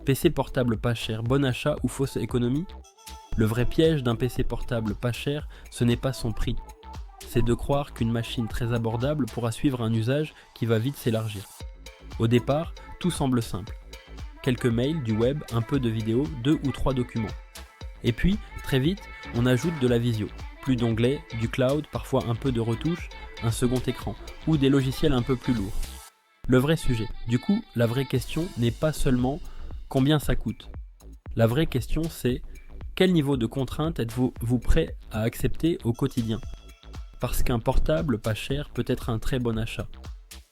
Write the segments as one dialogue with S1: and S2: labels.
S1: PC portable pas cher, bon achat ou fausse économie? Le vrai piège d'un PC portable pas cher, ce n'est pas son prix. C'est de croire qu'une machine très abordable pourra suivre un usage qui va vite s'élargir. Au départ, tout semble simple. Quelques mails, du web, un peu de vidéo, 2 ou 3 documents. Et puis, très vite, on ajoute de la visio. Plus d'onglets, du cloud, parfois un peu de retouches, un second écran, ou des logiciels un peu plus lourds. Le vrai sujet. Du coup, la vraie question n'est pas seulement combien ça coûte. La vraie question c'est quel niveau de contrainte êtes-vous prêt à accepter au quotidien? Parce qu'un portable pas cher peut être un très bon achat,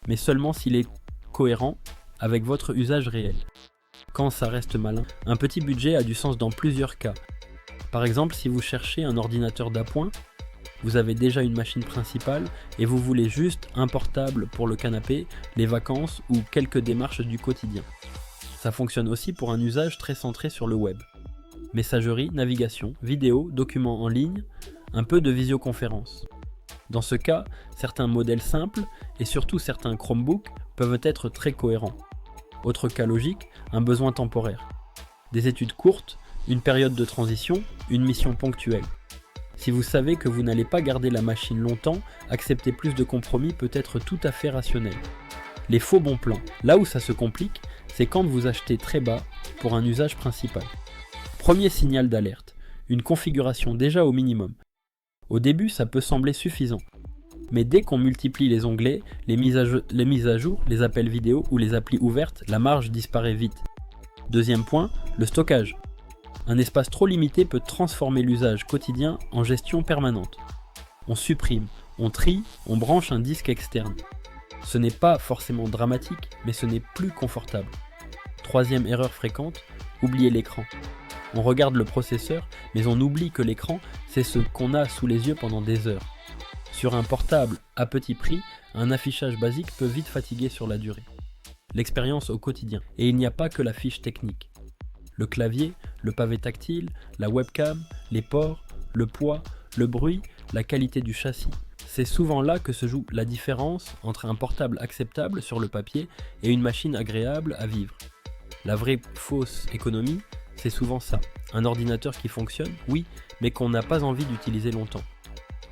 S1: mais seulement s'il est cohérent avec votre usage réel. Quand ça reste malin, un petit budget a du sens dans plusieurs cas. Par exemple, si vous cherchez un ordinateur d'appoint, vous avez déjà une machine principale et vous voulez juste un portable pour le canapé, les vacances ou quelques démarches du quotidien. Ça fonctionne aussi pour un usage très centré sur le web. Messagerie, navigation, vidéo, documents en ligne, un peu de visioconférence. Dans ce cas, certains modèles simples et surtout certains Chromebooks peuvent être très cohérents. Autre cas logique, un besoin temporaire. Des études courtes, une période de transition, une mission ponctuelle. Si vous savez que vous n'allez pas garder la machine longtemps, accepter plus de compromis peut être tout à fait rationnel. Les faux bons plans. Là où ça se complique, c'est quand vous achetez très bas pour un usage principal. Premier signal d'alerte, une configuration déjà au minimum. Au début, ça peut sembler suffisant. Mais dès qu'on multiplie les onglets, les mises à jour, les appels vidéo ou les applis ouvertes, la marge disparaît vite. Deuxième point, le stockage. Un espace trop limité peut transformer l'usage quotidien en gestion permanente. On supprime, on trie, on branche un disque externe. Ce n'est pas forcément dramatique, mais ce n'est plus confortable. Troisième erreur fréquente, oublier l'écran. On regarde le processeur, mais on oublie que l'écran, c'est ce qu'on a sous les yeux pendant des heures. Sur un portable à petit prix, un affichage basique peut vite fatiguer sur la durée. L'expérience au quotidien. Et il n'y a pas que la fiche technique. Le clavier, le pavé tactile, la webcam, les ports, le poids, le bruit, la qualité du châssis. C'est souvent là que se joue la différence entre un portable acceptable sur le papier et une machine agréable à vivre. La vraie fausse économie, c'est souvent ça. Un ordinateur qui fonctionne, oui, mais qu'on n'a pas envie d'utiliser longtemps.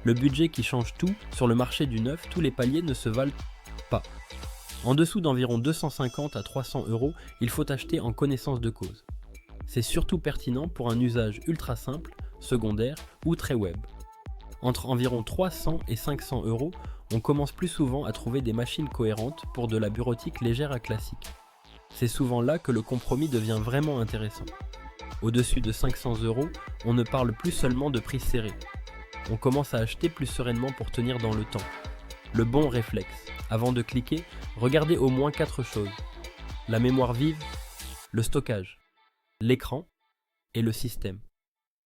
S1: Le budget qui change tout, sur le marché du neuf, tous les paliers ne se valent pas. En dessous d'environ 250 à 300 €, il faut acheter en connaissance de cause. C'est surtout pertinent pour un usage ultra simple, secondaire ou très web. Entre environ 300 et 500 €, on commence plus souvent à trouver des machines cohérentes pour de la bureautique légère à classique. C'est souvent là que le compromis devient vraiment intéressant. Au-dessus de 500 €, on ne parle plus seulement de prix serré. On commence à acheter plus sereinement pour tenir dans le temps. Le bon réflexe. Avant de cliquer, regardez au moins 4 choses. La mémoire vive, le stockage, l'écran et le système.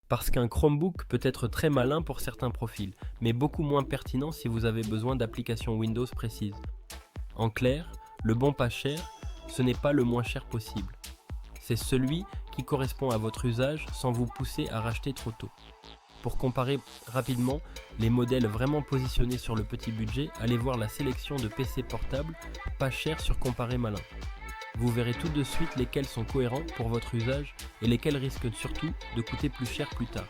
S1: Parce qu'un Chromebook peut être très malin pour certains profils, mais beaucoup moins pertinent si vous avez besoin d'applications Windows précises. En clair, le bon pas cher, ce n'est pas le moins cher possible. C'est celui qui correspond à votre usage sans vous pousser à racheter trop tôt. Pour comparer rapidement les modèles vraiment positionnés sur le petit budget, allez voir la sélection de PC portables pas chers sur Comparer Malin. Vous verrez tout de suite lesquels sont cohérents pour votre usage et lesquels risquent surtout de coûter plus cher plus tard.